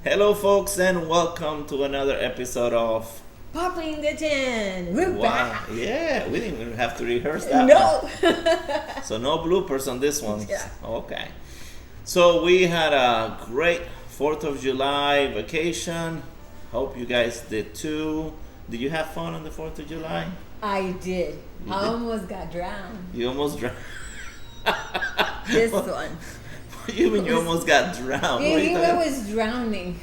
Hello, folks, and welcome to another episode of Popping the Tin. We're back. Yeah, we didn't even have to rehearse that. No. One. So no bloopers on this one. Yeah. Okay. So we had a great 4th of July vacation. Hope you guys did too. Did you have fun on the 4th of July? I did. You I did? almost got drowned. You almost drowned. This one. What do you mean you almost got drowned? Yeah, What are you you talking- was drowning.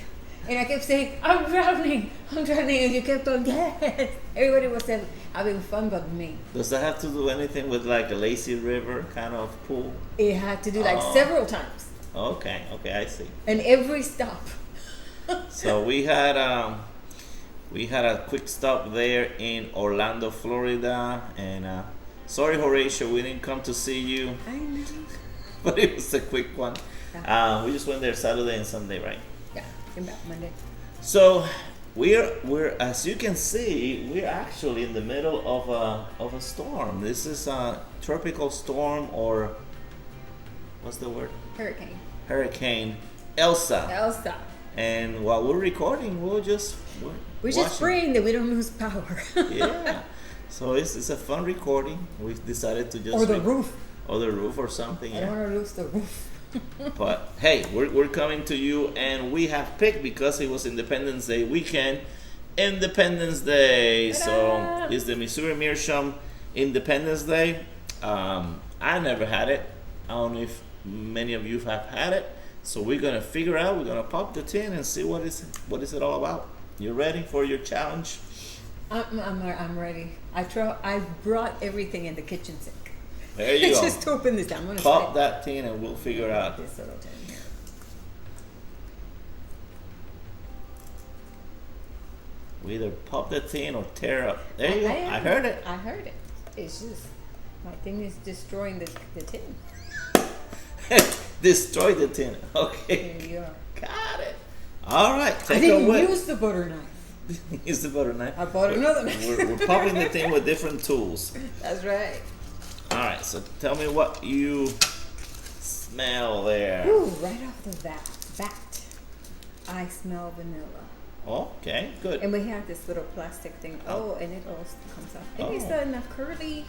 And I kept saying, I'm drowning. And you kept on, yes. Everybody was having fun but me. Does that have to do anything with like a lazy river kind of pool? It had to do like Oh. several times. Okay, I see. And every stop. So we had a quick stop there in Orlando, Florida, and sorry, Horatio, we didn't come to see you, I know. but it was a quick one. We just went there Saturday and Sunday, right? Yeah, came back Monday. So we're as you can see, we're actually in the middle of a storm. This is a tropical storm, or what's the word? Hurricane Elsa. Elsa. And while we're recording, we're just watching. praying that we don't lose power. Yeah. So it's a fun recording. We've decided to just Or the roof. or the roof or something. I don't Yeah. want to lose the roof. But hey, we're coming to you, and we have picked, because it was Independence Day weekend, Independence Day. Ta-da! So it's the Missouri Meerschaum Independence Day. I never had it. I don't know if many of you have had it. So we're gonna figure out. We're gonna pop the tin and see what is it all about. You ready for your challenge? I'm ready. I brought everything in the kitchen sink. There you go. Just open this down. I'm gonna Pop spray that tin and we'll figure out. this little tin here. We either pop the tin or tear up. There you go. I heard it. I heard it. It's just my thing is destroying the tin. Destroy the tin. Okay. There you are. Got it. All right. I Take didn't away. use the butter knife. Use the butter knife. I bought another knife. We're popping the tin with different tools. That's right. All right. So tell me what you smell there. Ooh, right off the bat, I smell vanilla. Okay. Good. And we have this little plastic thing. Oh, and it all comes off. And it's Oh. in a curly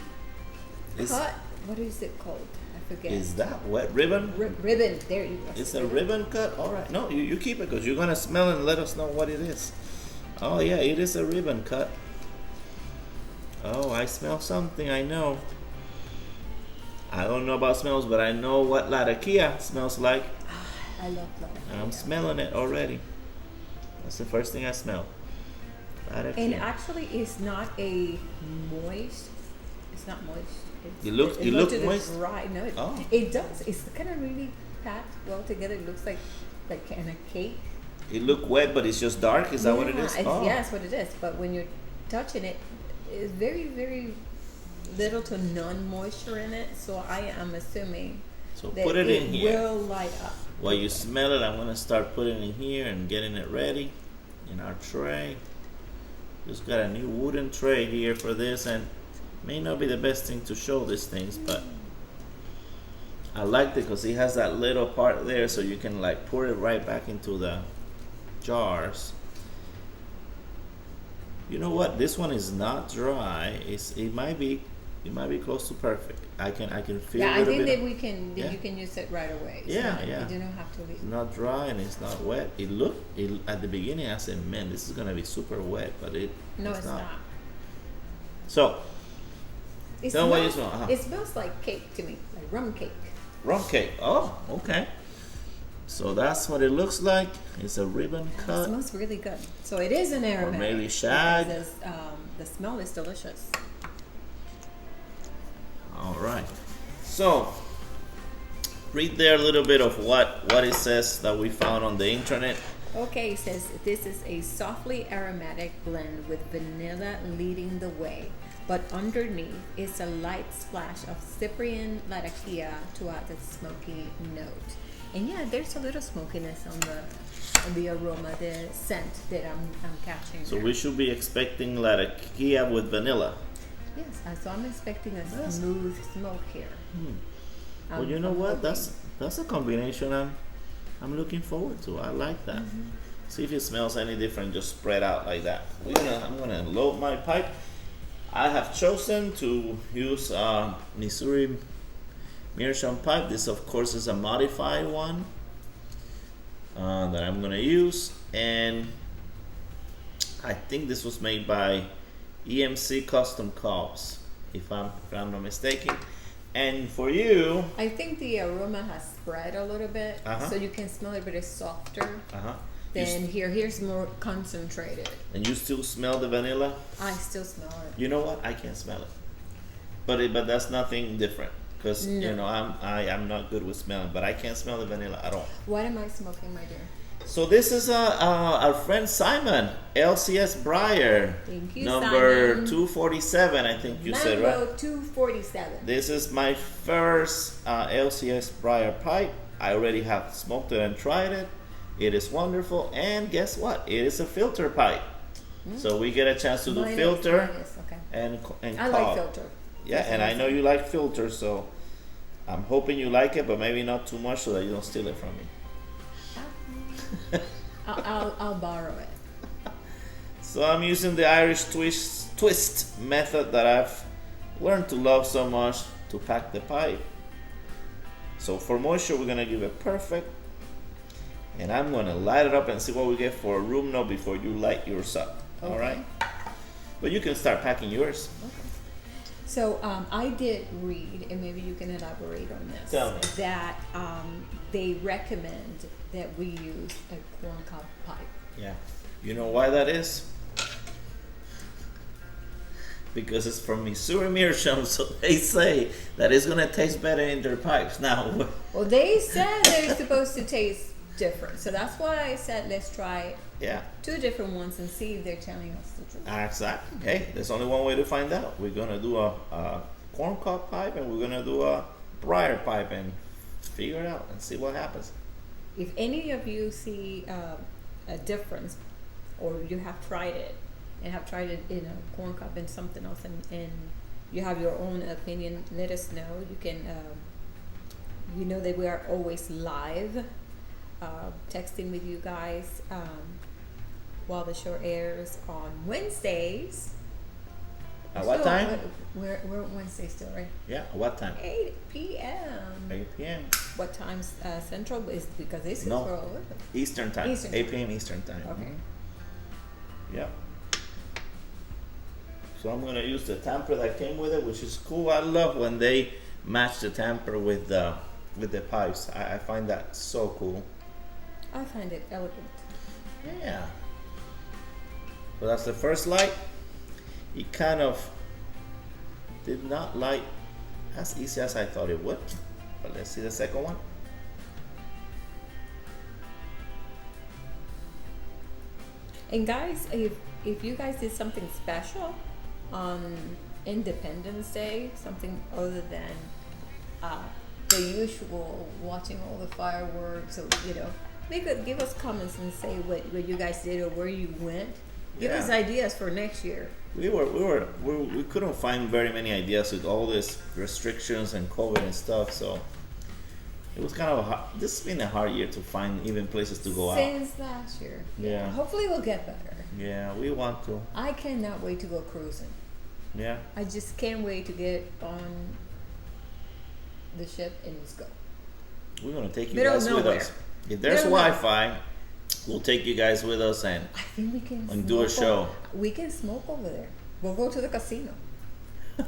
Is- cut. What is it called? I forget. Is that wet ribbon? Ribbon. There you go. It's a ribbon cut? All right. No, you keep it, because you're going to smell it and let us know what it is. Oh, yeah, it is a ribbon cut. Oh, I smell something, I know. I don't know about smells, but I know what latakia smells like. I love that. And I'm smelling it already. That's the first thing I smell. Latakia. And actually, it's not a moist. It's not moist. You look moist? Dry. No, Oh. it does. It's kind of really packed well together. It looks like kind of cake. It look wet, but it's just dark? Is that what it is? Yeah, that's what it is. But when you're touching it, it's very, very little to none moisture in it. So I am assuming So that put it in here. will light up. While you smell it, I'm going to start putting it in here and getting it ready in our tray. Just got a new wooden tray here for this, and may not be the best thing to show these things, but I like it because it has that little part there, so you can like pour it right back into the jars. You know what? This one is not dry. It might be close to perfect. I can feel Yeah, a I little think bit. that we can. Yeah. You can use it right away. So Yeah. You do not have to leave. It's not dry and it's not wet. It at the beginning I said, man, this is gonna be super wet, but No, it's not. So It tell me what you smells, smell. it smells like cake to me, like rum cake. Rum cake. Oh, okay. So that's what it looks like. It's a ribbon It cut. smells really good. So it is an aromatic. maybe shag. because, the smell is delicious. All right. So read there a little bit of what it says that we found on the internet. Okay, it says this is a softly aromatic blend with vanilla leading the way, but underneath is a light splash of Cyprian latakia to add the smoky note. And yeah, there's a little smokiness on the aroma, the scent that I'm catching. So there. we should be expecting latakia with vanilla. Yes, so I'm expecting a smooth smoke here. Well, you know what? That's a combination I'm looking forward to. I like that. See if it smells any different. Just spread out like that. I'm gonna load my pipe. I have chosen to use Missouri Meerschaum pipe. This, of course, is a modified one that I'm gonna use, and I think this was made by EMC Custom Cops, if I'm not mistaken. And for you, I think the aroma has spread a little bit, so you can smell it, but it's softer. Then here's more concentrated. And you still smell the vanilla? I still smell it. You know what? I can't smell it. But that's nothing different, because I'm not good with smelling, but I can't smell the vanilla at all. What am I smoking, my dear? So this is our friend Simon, LCS Briar. Thank you, number Simon. 247, I think you said, right? Mango 247. This is my first LCS Briar pipe. I already have smoked it and tried it. It is wonderful, and guess what? It is a filter pipe. So we get a chance to do filter okay. and I cob. like filter. Yeah, and I know you like filter, so I'm hoping you like it, but maybe not too much so that you don't steal it from me. I'll borrow it. So I'm using the Irish twist method that I've learned to love so much to pack the pipe. So for moisture, we're gonna give it perfect. And I'm gonna light it up and see what we get for a room note before you light yours up. Okay. All right? But you can start packing yours. Okay. So I did read, and maybe you can elaborate on this. Tell me. That they recommend that we use a corn cob pipe. Yeah. You know why that is? Because it's from Missouri Meerschaum, so they say that it's gonna taste better in their pipes. Now. Well, they said they're supposed to taste different, so that's why I said let's try two different ones and see if they're telling us the truth. Exactly. Hey, there's only one way to find out. We're gonna do a corn cob pipe, and we're gonna do a briar pipe, and figure it out and see what happens. If any of you see a difference, or you have tried it and have tried it in a corn cob and something else, and you have your own opinion, let us know. You can you know that we are always live texting with you guys while the show airs on Wednesdays. At what time? We're on Wednesday still, right? Yeah, what time? 8 p.m. 8 p.m. What time's Central? Is because this is No. for all of it. Eastern time. Eastern 8 p.m. Eastern time. Okay. Yep. So I'm gonna use the tamper that came with it, which is cool. I love when they match the tamper with the pipes. I find that so cool. I find it elegant. Yeah. So that's the first light. It kind of did not light as easy as I thought it would. But let's see the second one. And guys, if you guys did something special on Independence Day, something other than the usual watching all the fireworks, or give us comments and say what you guys did or where you went. Give us ideas for next year. We couldn't find very many ideas with all these restrictions and COVID and stuff, so it was kind of this has been a hard year to find even places to go out. Since last year. Yeah. Hopefully we'll get better. Yeah, we want to. I cannot wait to go cruising. Yeah. I just can't wait to get on the ship and just go. We're gonna take you guys with us. If there's Wi-Fi, we'll take you guys with us and I think we can do a show. We can smoke over there. We'll go to the casino.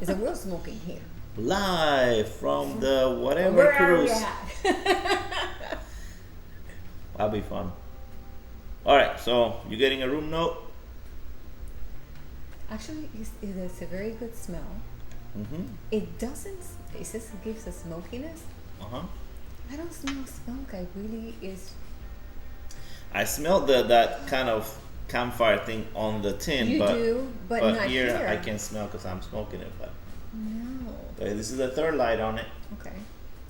Is it real smoking here? Live from the whatever cruise. That'll be fun. All right, so you getting a room note? Actually, it's a very good smell. Mm-hmm. It doesn't. It says it gives a smokiness. I don't smell smoke. I smelled that kind of campfire thing on the tin, you do, but not here I can smell because I'm smoking it. But no. Okay, this is the third light on it. Okay,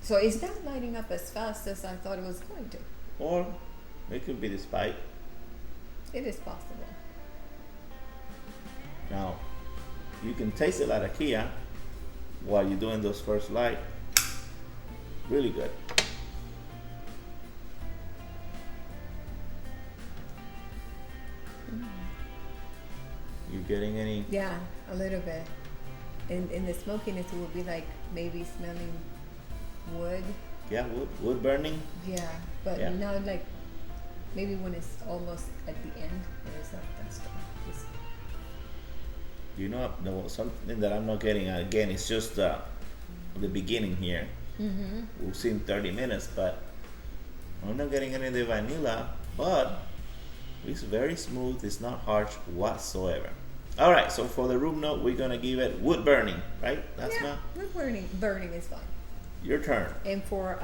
so it's not lighting up as fast as I thought it was going to. Or it could be this pipe. It is possible. Now, you can taste it like a Kia while you're doing those first light. Really good. getting any? Yeah, a little bit. And in the smokiness, it would be like maybe smelling wood. Yeah, wood burning. Yeah, but Yeah. now like maybe when it's almost at the end, there's that stuff. You know, something that I'm not getting. Again, it's just the beginning here. Mm-hmm. We've seen 30 minutes, but I'm not getting any of the vanilla. But it's very smooth. It's not harsh whatsoever. All right. So for the room note, we're gonna give it wood burning. Right? That's Yeah, wood burning is fine. your turn. And for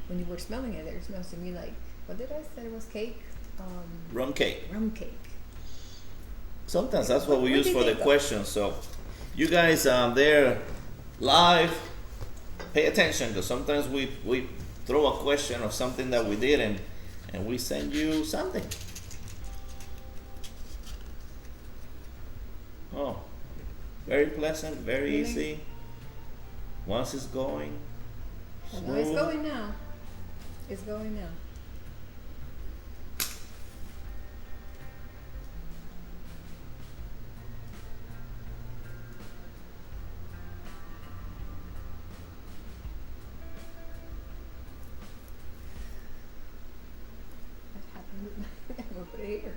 when you were smelling it, it smells to me like, what did I say? It was cake. Rum cake. Rum cake. Sometimes that's what we What use do you for the think, though? questions. So, you guys there live, pay attention because sometimes we throw a question of something that we did and we send you something. Oh, very pleasant, very Really? easy. Once it's going, No, it's smooth. going now. It's going now. What happened with my I'm gonna put it here.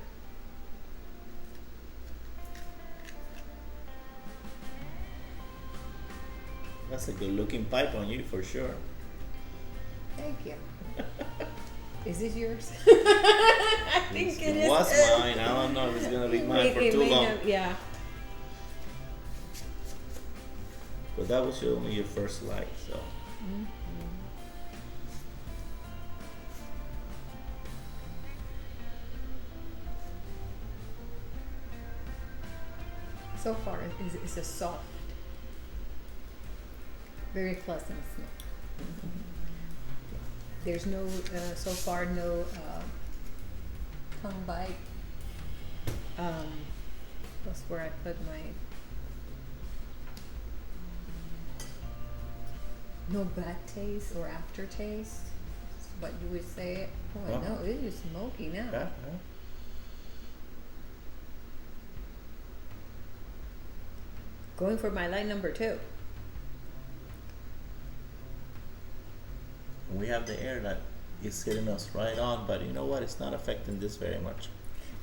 That's a good looking pipe on you for sure. Thank you. Is this yours? I think it is. was mine. I don't know if it's gonna be mine for It too may long. not- yeah. But that was only your first light, so. So far, it's a soft, very pleasant smell. There's no, so far, no tongue bite. That's where I put my. No bad taste or aftertaste. That's what you would say. Oh Uh-huh. no, it is smoky now. Yeah, Going for my light number 2. we have the air that is hitting us right on, but you know what? It's not affecting this very much.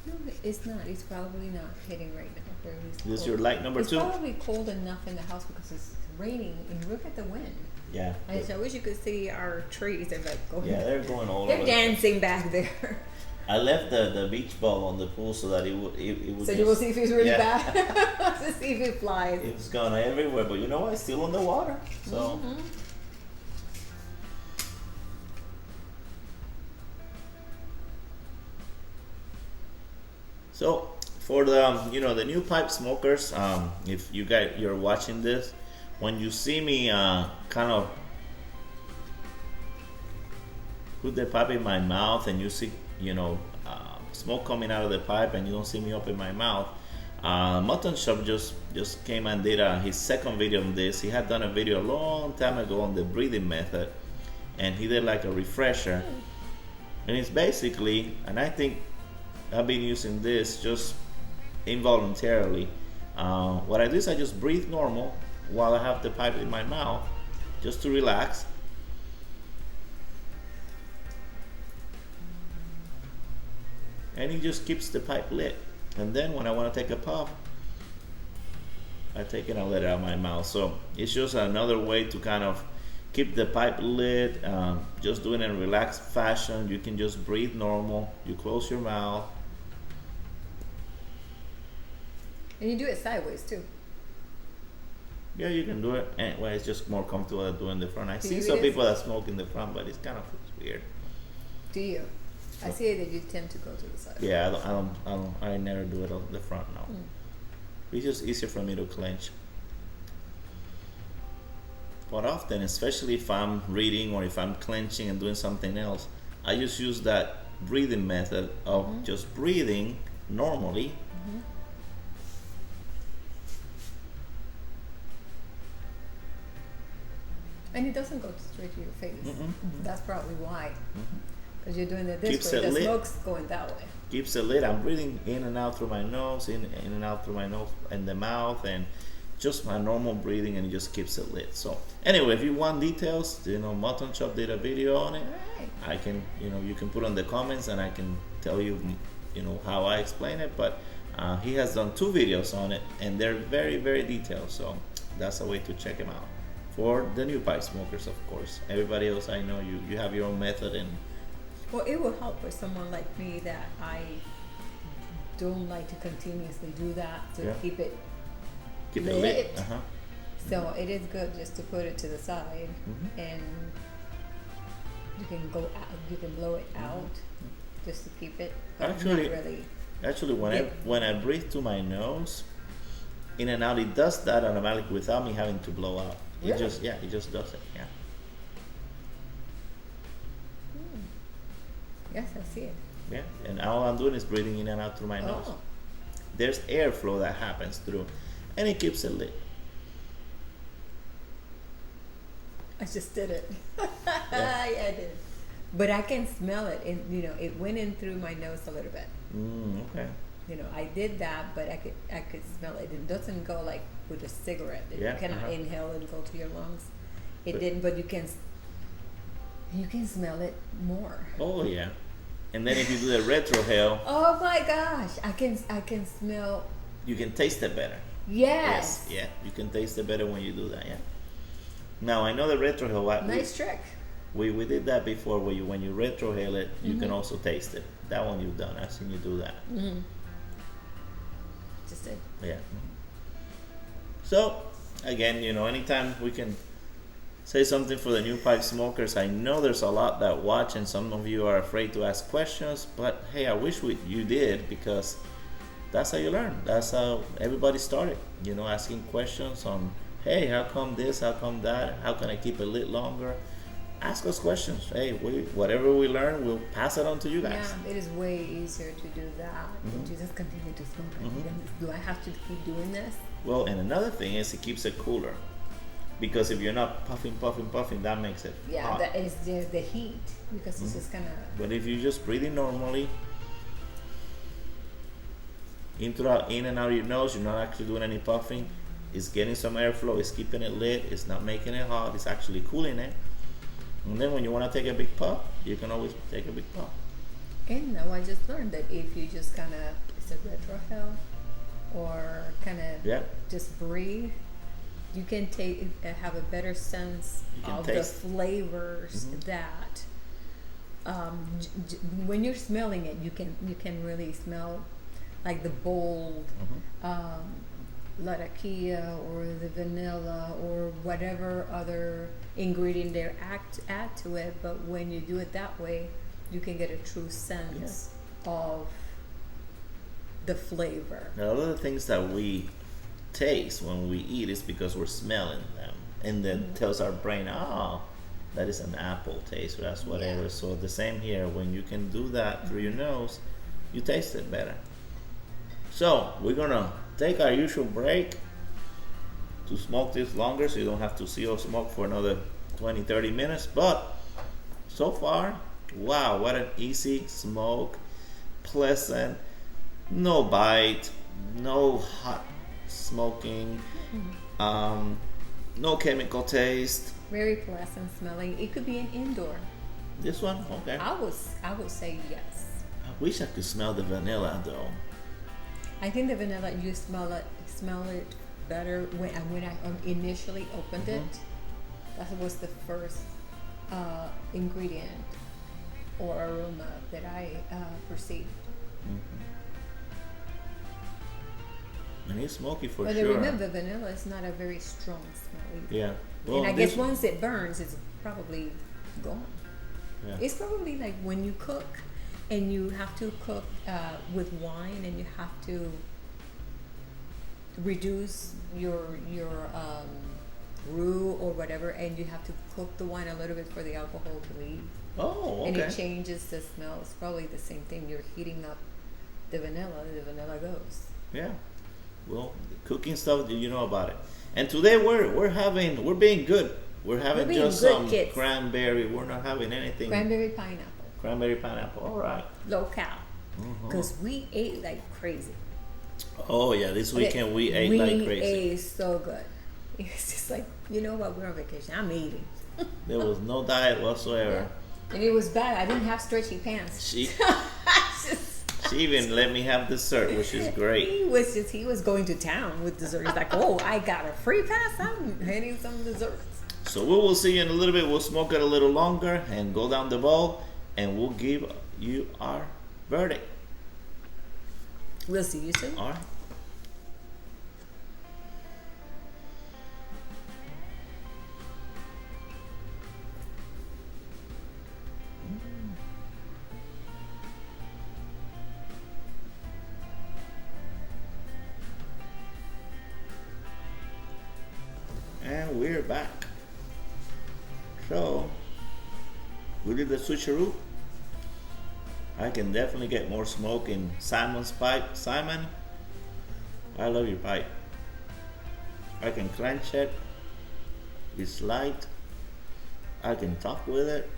No, it's not. It's probably not hitting right now. Where it's This is cold. your light number It's 2? probably cold enough in the house because it's raining and look at the wind. Yeah. I wish you could see our trees. They're like going. Yeah, they're going all They're over. dancing back there. I left the beach ball on the pool so that it would So you will see if it's really Yeah. bad. To see if it flies. It's gone everywhere, but you know what? It's still on the water. So Mhm. So for the the new pipe smokers, if you're watching this, when you see me kind of put the pipe in my mouth and you see smoke coming out of the pipe and you don't see me open my mouth, Muttnchop just came and did his second video on this. He had done a video a long time ago on the breathing method, and he did like a refresher, and it's basically, and I think I've been using this just involuntarily. What I do is I just breathe normal while I have the pipe in my mouth, just to relax. And it just keeps the pipe lit. And then when I want to take a puff, I take it and let it out of my mouth. So it's just another way to kind of keep the pipe lit, just doing it in a relaxed fashion. You can just breathe normal. You close your mouth. And you do it sideways too. Yeah, you can do it. Anyway, it's just more comfortable than doing the front. I see Maybe some it is. people that smoke in the front, but it's kind of weird. Do you? I see that you tend to go to the side. Yeah, I never do it on the front now. Mm. It's just easier for me to clench. But often, especially if I'm reading or if I'm clenching and doing something else, I just use that breathing method of just breathing normally. And it doesn't go straight to your face. Mm-mm, mm-mm. That's probably why. Because you're doing it this Keeps way. it The lit. smoke's going that way. Keeps it lit. I'm breathing in and out through my nose, in and out through my nose and the mouth, and just my normal breathing, and it just keeps it lit. So anyway, if you want details, Muttnchop did a video on it. Right. I can, you can put on the comments, and I can tell you, how I explain it. But he has done 2 videos on it, and they're very, very detailed. So that's a way to check him out. For the new pipe smokers, of course. Everybody else, I know you have your own method, and Well, it will help for someone like me that I don't like to continuously do that to Yeah. keep it. keep it Lit. lit. So it is good just to put it to the side, Mhm. and you can go out, you can blow it out just to keep it. But Actually- not really. Actually, Yeah. when I breathe through my nose, in and out, it does that automatically without me having to blow out. It Really? it just does it. Yeah. Yes, I see it. Yeah. And all I'm doing is breathing in and out through my nose. Oh, There's airflow that happens through, and it keeps it lit. I just did it. Yeah, I did. But I can smell it, and it went in through my nose a little bit. Okay. I did that, but I could smell it. It doesn't go like with a cigarette. Yeah, You cannot uh-huh. inhale and go to your lungs. It But- didn't, but you can smell it more. Oh yeah. And then if you do the retrohale, Oh my gosh, I can smell. you can taste it better. Yes. Yeah. You can taste it better when you do that. Yeah. Now I know the retrohale. Nice trick. We did that before. Where when you retrohale it, you can Mhm. also taste it. That one you've done. I've seen you do that. Mm-hmm. Just did. Yeah. So again, anytime we can say something for the new pipe smokers. I know there's a lot that watch, and some of you are afraid to ask questions. But hey, I wish you did, because that's how you learn. That's how everybody started. Asking questions on, hey, how come this? How come that? How can I keep it lit longer? Ask us questions. Hey, whatever we learn, we'll pass it on to you guys. Yeah, it is way easier to do that than Mhm. to just continue to smoke. Mhm. Do I have to keep doing this? Well, and another thing is it keeps it cooler, because if you're not puffing, that makes it Yeah, hot. that is the heat, because it's just kind of. But if you just breathing normally, in and out of your nose, you're not actually doing any puffing. It's getting some airflow. It's keeping it lit. It's not making it hot. It's actually cooling it. And then when you want to take a big puff, you can always take a big puff. And now I just learned that if you just kind of, it's a retrohale, or kind of Yeah. just breathe, you can have a better sense You can of taste. the flavors Mhm. that when you're smelling it, you can really smell like the bold latakia or the vanilla or whatever other ingredient they add to it. But when you do it that way, you can get a true sense of the flavor. Now, a lot of the things that we taste when we eat is because we're smelling them, and then tells our brain, oh, that is an apple taste, or that's whatever. Yeah. So the same here, when you can do that through your nose, you taste it better. So we're gonna take our usual break to smoke this longer, so you don't have to see us smoke for another 20-30 minutes. But so far, wow, what an easy smoke, pleasant, no bite, no hot smoking, no chemical taste. Very pleasant smelling. It could be an indoor. This one, okay. I would say yes. I wish I could smell the vanilla though. I think the vanilla, you smell it better when I initially opened it. That was the first ingredient or aroma that I perceived. And it's smoky for But sure. remember, vanilla is not a very strong smell either. Yeah. Well, And I this- guess once it burns, it's probably gone. Yeah. It's probably like when you cook and you have to cook with wine, and you have to reduce your roux or whatever, and you have to cook the wine a little bit for the alcohol to leave. Oh, And okay. it changes the smell. It's probably the same thing. You're heating up the vanilla goes. Yeah. Well, the cooking stuff, you know about it. And today we're being good. We're having being just good some kids. cranberry. We're not having anything. Cranberry pineapple. Cranberry pineapple. All right. low cal. Because we ate like crazy. Oh yeah, this weekend we ate like crazy. We ate so good. It's just like, you know what, we're on vacation. I'm eating. There was no diet whatsoever. And it was bad. I didn't have stretchy pants. She even let me have dessert, which is great. He was going to town with dessert. He's like, oh, I got a free pass. I'm hitting some desserts. So we will see you in a little bit. We'll smoke it a little longer and go down the bowl, and we'll give you our verdict. We'll see you soon. All right. And we're back. So we did the switcheroo. I can definitely get more smoke in Simon's pipe. Simon, I love your pipe. I can clench it. It's light. I can talk with it.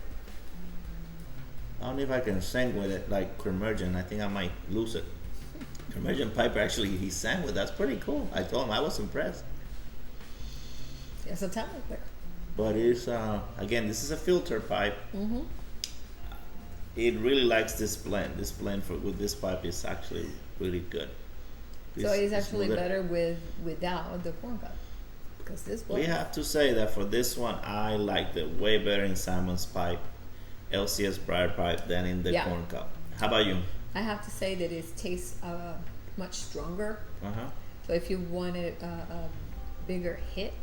I don't know if I can sing with it like Kermergen. I think I might lose it. Kermergen Piper actually, he sang with. That's pretty cool. I told him I was impressed. There's a talent there. But it's again, this is a filter pipe. It really likes this blend. This blend with this pipe is actually really good. So it's actually better without the corn cup, because this one. We have to say that for this one, I liked it way better in Simon's pipe, LCS briar pipe, than in the corn cup. How about you? I have to say that it tastes much stronger. So if you wanted a bigger hit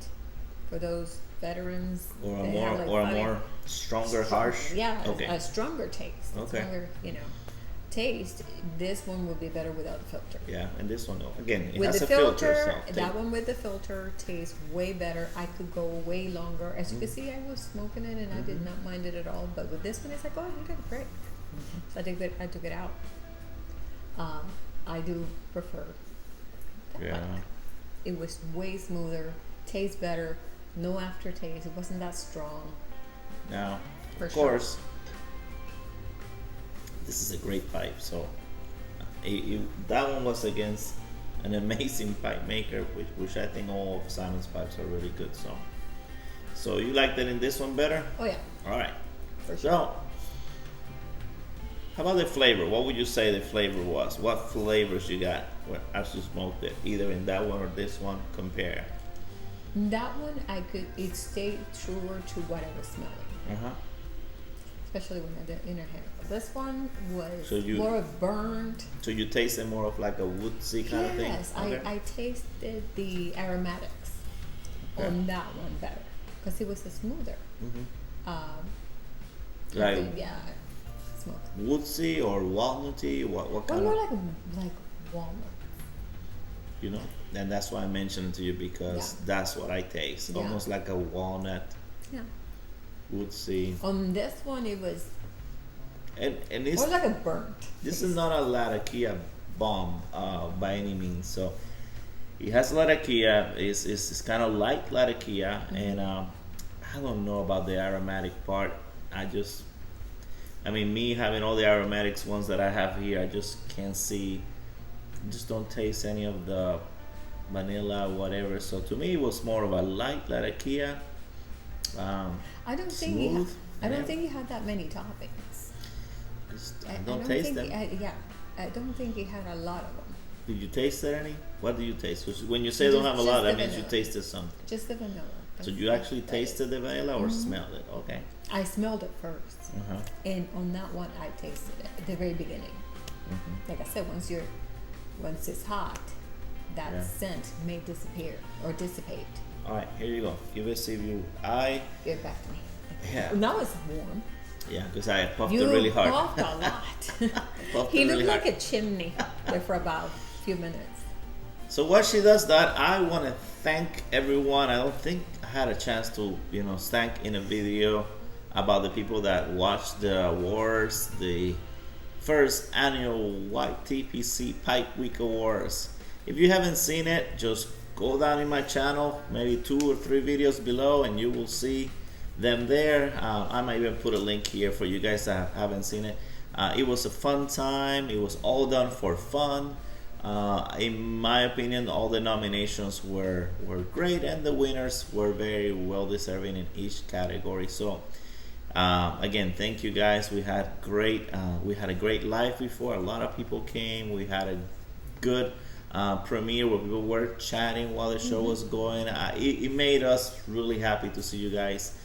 for those veterans, or a more stronger, harsh. Yeah, okay. a stronger taste. Okay. Stronger, taste. This one would be better without the filter. Yeah, and this one again, it with has the a filter. So that one with the filter tastes way better. I could go way longer. As you can see, I was smoking it and I did not mind it at all. But with this one, it's like, oh, you did great. So I took it out. I do prefer that one. It was way smoother, tastes better, no aftertaste. It wasn't that strong. Now, of sure. course, this is a great pipe. So that one was against an amazing pipe maker, which I think all of Simon's pipes are really good. So you liked it in this one better? Oh yeah. All right. For sure. So, how about the flavor? What would you say the flavor was? What flavors you got as you smoked it, either in that one or this one? Compare. That one, it stayed truer to what I was smelling. Especially when I did inner hair. This one was more burnt. So you tasted more of like a woodsy kind of thing? Yes, okay. I tasted the aromatics on that one better, because it was smoother. Like, yeah. Smoke. Woodsy or walnutty? What kind more of? like walnut. And that's why I mentioned it to you, because that's what I taste. Almost like a walnut. Yeah. Woodsy. On this one, it was. And it's more like a burnt. This is not a Latakia bomb by any means. So it has Latakia. It's kind of like Latakia, and I don't know about the aromatic part. Me having all the aromatics ones that I have here, I just can't see, just don't taste any of the vanilla, whatever. So to me, it was more of a light Latakia. I don't think he had that many toppings. I don't taste them. I don't think he had a lot of them. Did you taste any? What do you taste? When you say don't have a lot, that means you tasted something. Just the vanilla. So you actually tasted the vanilla or smelled it? Okay. I smelled it first, and on that one I tasted it at the very beginning. Like I said, once it's hot, that scent may disappear or dissipate. All right, here you go. Give it a review. Give it back to me. Yeah. Now it's warm. Yeah, because I puffed it really hard. You puffed a lot. He looked like a chimney there for about a few minutes. So while she does that, I want to thank everyone. I don't think I had a chance to, thank in a video about the people that watched the awards, the first annual YTPC Pipe Week Awards. If you haven't seen it, just go down in my channel, maybe 2 or 3 videos below, and you will see them there. I might even put a link here for you guys that haven't seen it. It was a fun time. It was all done for fun. In my opinion, all the nominations were great, and the winners were very well deserving in each category. So again, thank you guys. We had a great live before. A lot of people came. We had a good premiere where people were chatting while the show was going. It made us really happy to see you guys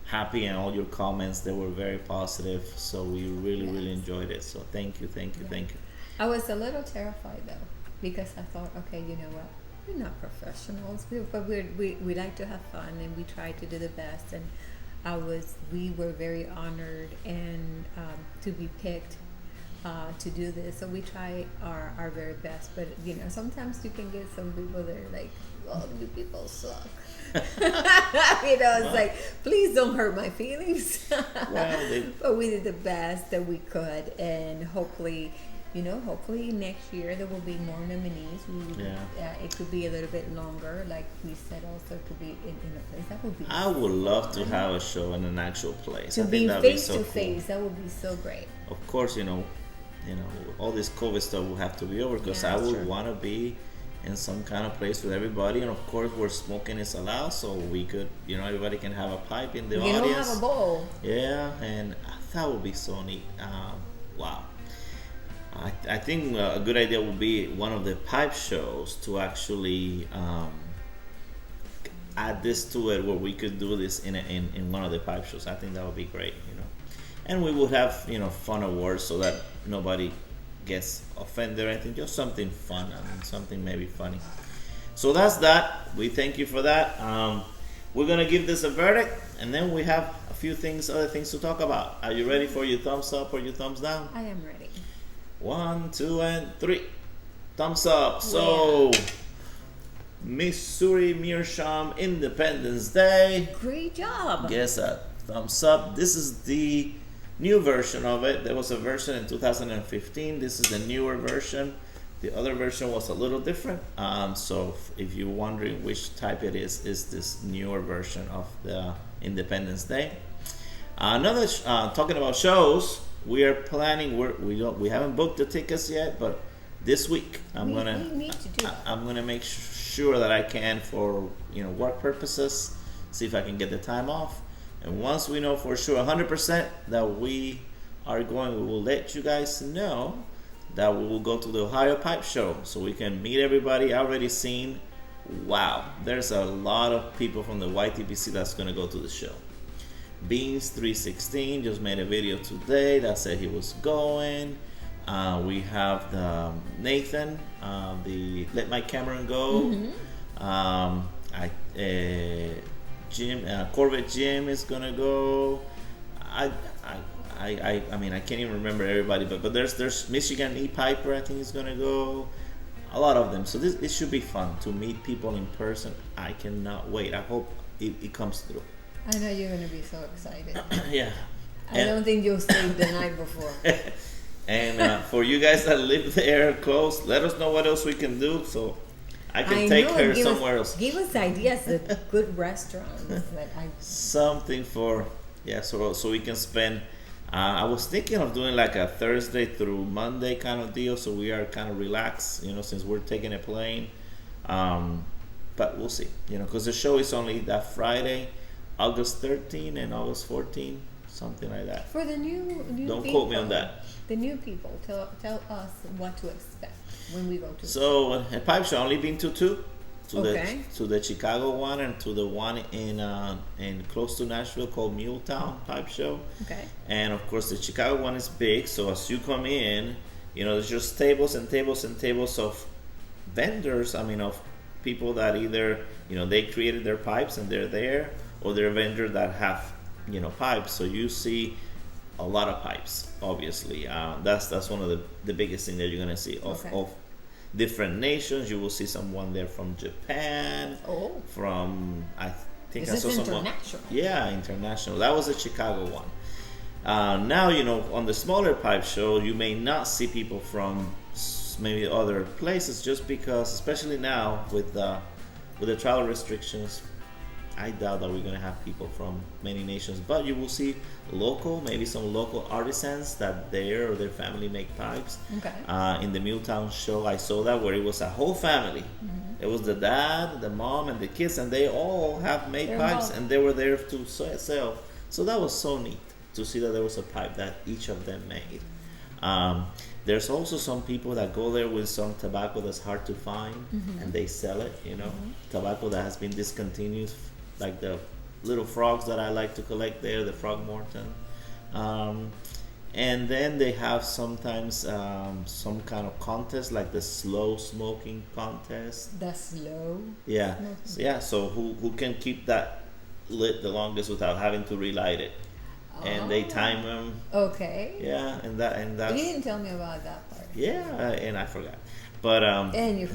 happy, and all your comments, they were very positive. So we really enjoyed it. So thank you. I was a little terrified though, because I thought, okay, you know what? We're not professionals, but we like to have fun, and we try to do the best. And we were very honored and to be picked to do this. So we try our very best. But you know, sometimes you can get some people that are like, "Oh, you people suck." You know, it's like, please don't hurt my feelings. But we did the best that we could, and hopefully next year there will be more nominees. It could be a little bit longer, like we said. Also, it could be in a place that would be. I would love to have a show in an actual place. To be face to face, that would be so great. Of course, all this COVID stuff will have to be over, because I would want to be in some kind of place with everybody, and of course where smoking is allowed, so we could, everybody can have a pipe in the audience. You don't have a bowl. Yeah, and that would be so neat. Wow. I think a good idea would be one of the pipe shows to actually add this to it, where we could do this in one of the pipe shows. I think that would be great, and we would have fun awards so that nobody gets offended or anything, just something fun and something maybe funny. So that's that. We thank you for that. We're gonna give this a verdict, and then we have a few other things to talk about. Are you ready for your thumbs up or your thumbs down? I am ready. 1, 2, and 3. Thumbs up. So, Missouri Meerschaum Independence Day. Great job. Yes, thumbs up. This is the new version of it. There was a version in 2015. This is the newer version. The other version was a little different. So if you're wondering which type it is this newer version of the Independence Day. Another talking about shows, we are planning. We haven't booked the tickets yet, but this week I'm gonna make sure that I can, for work purposes, see if I can get the time off. And once we know for sure 100% that we are going, we will let you guys know that we will go to the Ohio Pipe Show, so we can meet everybody. I already seen, wow, there's a lot of people from the YTPC that's going to go to the show. Beans316 just made a video today that said he was going. We have the Nathan, the Let My Cameron Go. Jim, Corvette Jim is gonna go. I mean, I can't even remember everybody, but there's Michigan E Piper, I think is gonna go. A lot of them. So this should be fun to meet people in person. I cannot wait. I hope it comes through. I know you're gonna be so excited. Yeah. I don't think you'll sleep the night before. And for you guys that live there close, let us know what else we can do, so I can take her somewhere else. Give us ideas of good restaurants. Something for, so we can spend. I was thinking of doing like a Thursday through Monday kind of deal, so we are kind of relaxed, since we're taking a plane. But we'll see, because the show is only that Friday, August 13 and August 14, something like that. For the new don't people, quote me on that. The new people, tell us what to expect when we go to. So a pipe show, only been to two, to the Chicago one and to the one in close to Nashville called Muletown Pipe Show. Okay. And of course the Chicago one is big, so as you come in, there's just tables and tables and tables of vendors. I mean, of people that either they created their pipes and they're there, or they're vendors that have pipes. So you see a lot of pipes, obviously. That's one of the biggest thing that you're gonna see of different nations. You will see someone there from Japan. Oh. From I think This I saw is someone. international. Yeah, international. That was the Chicago one. Now on the smaller pipe show, you may not see people from maybe other places, just because, especially now with the travel restrictions, I doubt that we're gonna have people from many nations, but you will see local, maybe some local artisans that their or their family make pipes. Okay. In the Milltown show, I saw that where it was a whole family. It was the dad, the mom, and the kids, and they all have made They're pipes, involved. and they were there to sell. So that was so neat to see that there was a pipe that each of them made. There's also some people that go there with some tobacco that's hard to find, and they sell it. Tobacco that has been discontinued, like the little frogs that I like to collect there, the frog Morton. And then they have sometimes some kind of contest, like the slow smoking contest. The slow. Yeah, smoking. so who can keep that lit the longest without having to relight it, and they time them. Okay. Yeah, and that. You didn't tell me about that part. Yeah, and I forgot, but And you.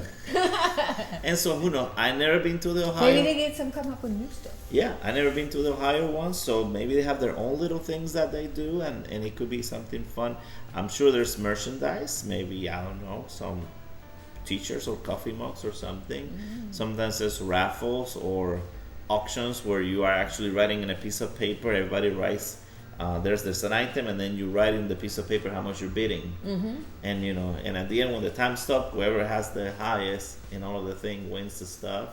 and so who knows? I never been to the Ohio. Maybe they get some come up with new stuff. Yeah, I never been to the Ohio one, so maybe they have their own little things that they do, and it could be something fun. I'm sure there's merchandise, maybe, I don't know, some t-shirts or coffee mugs or something. Sometimes there's raffles or auctions where you are actually writing in a piece of paper. Everybody writes, there's an item, and then you write in the piece of paper how much you're bidding. And and at the end, when the time stops, whoever has the highest in all of the thing wins the stuff.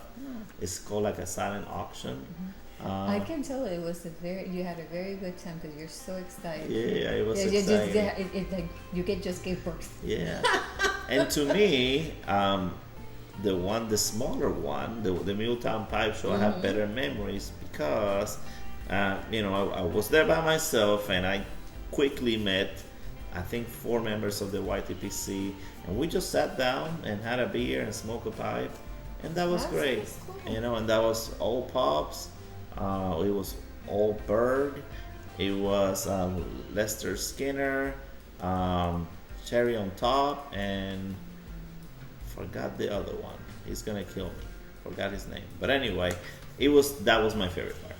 It's called like a silent auction. I can tell you had a very good time because you're so excited. Yeah, it was Yeah, exciting. it like you just gave birth. Yeah, and to me, the smaller one, the Milltown Pipe Show, I have better memories because, I was there by myself, and I quickly met, I think, 4 members of the YTPC, and we just sat down and had a beer and smoked a pipe, and that was great. That's cool. And that was all Pops. It was all Berg. It was Lester Skinner, Cherry on Top, and forgot the other one. He's gonna kill me. Forgot his name. But anyway, that was my favorite part.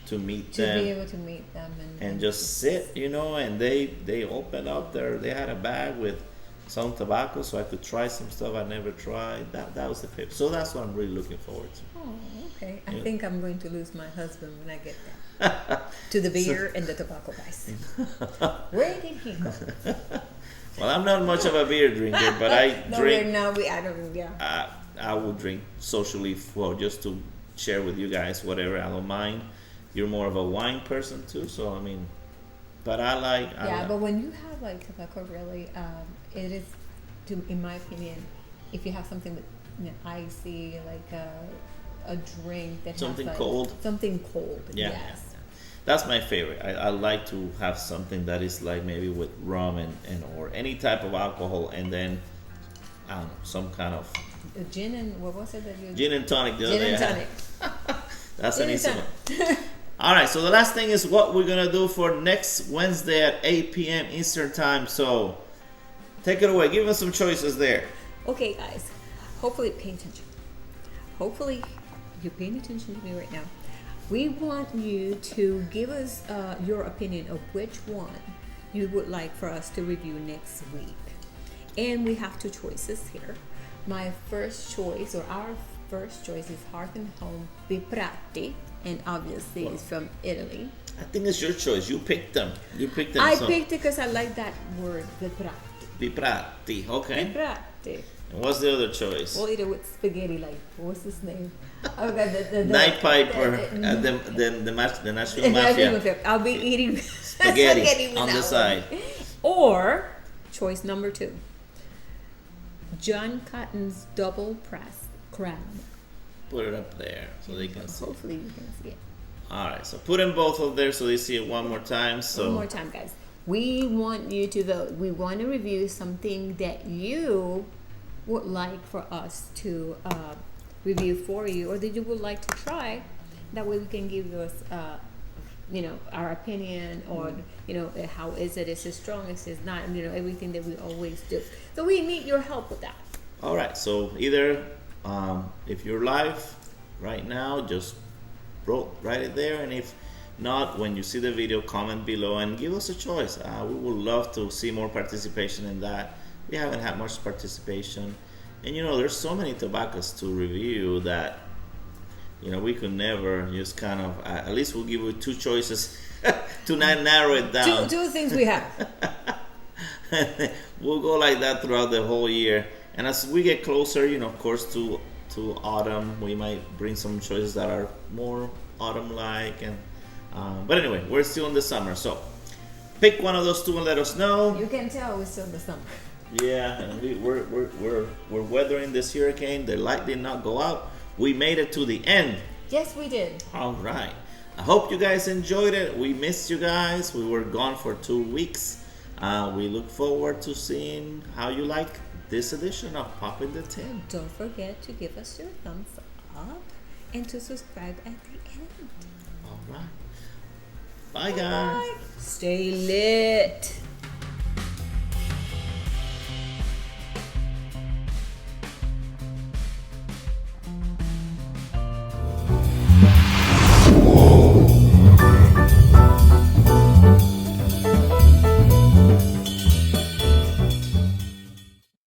To meet To them be able to meet them and just sit, and they opened up they had a bag with some tobacco, so I could try some stuff I never tried. That was the favorite. So that's what I'm really looking forward to. Oh, okay. I think I'm going to lose my husband when I get there. To the beer and the tobacco guys. Where did he go? Well, I'm not much of a beer drinker, but I No, drink. I don't. Yeah. I will drink socially just to share with you guys whatever. I don't mind. You're more of a wine person too, so I mean, but I like. But when you have like tobacco, really, it is, in my opinion, if you have something with icy, like a drink that Something has cold. Something cold. Yeah, Yes. that's my favorite. I like to have something that is like maybe with rum and or any type of alcohol, and then I don't know, some kind of Gin and what was it that you? gin and tonic. Gin and tonic. That's an Gin and easy tonic. one. All right, so the last thing is what we're gonna do for next Wednesday at 8 p.m. Eastern time. So take it away. Give us some choices there. Okay, guys. Hopefully, pay attention. Hopefully, you're paying attention to me right now. We want you to give us your opinion of which one you would like for us to review next week. And we have 2 choices here. My first choice, or our first choice, is Hearth and Home Viprati, and obviously it's from Italy. I think it's your choice. You picked them. I picked it because I like that word, Viprati. Viprati. Okay. Viprati. And what's the other choice? We'll eat it with spaghetti, like, what's his name? Okay, the Night Piper, the Nashville Mafia. I'll be eating Spaghetti with on that the one. side. Or, choice number 2, John Cotton's double pressed crab. Put it up there so they can see. Hopefully you can see it. All right, so put them both up there so they see it one more time. So One more time, guys. We want you to vote. We want to review something that you would like for us to review for you, or that you would like to try. That way we can give us, our opinion, or, how is it? Is it strong? Is it not? Everything that we always do. So we need your help with that. all right, so either if you're live right now, just write it there, and if not, when you see the video, comment below and give us a choice. We would love to see more participation in that. We haven't had much participation, and there's so many tobaccos to review that we could never just kind of, at least we'll give you two choices to not narrow it down. Two things we have. We'll go like that throughout the whole year. And as we get closer, of course, to autumn, we might bring some choices that are more autumn-like. And but anyway, we're still in the summer, so pick one of those two and let us know. You can tell we're still in the summer. Yeah, and we're weathering this hurricane. The light did not go out. We made it to the end. Yes, we did. All right. I hope you guys enjoyed it. We missed you guys. We were gone for 2 weeks. We look forward to seeing how you like this edition of Pop in the Tin. Don't forget to give us your thumbs up and to subscribe at the end. All right. Bye, guys. Bye. Stay lit.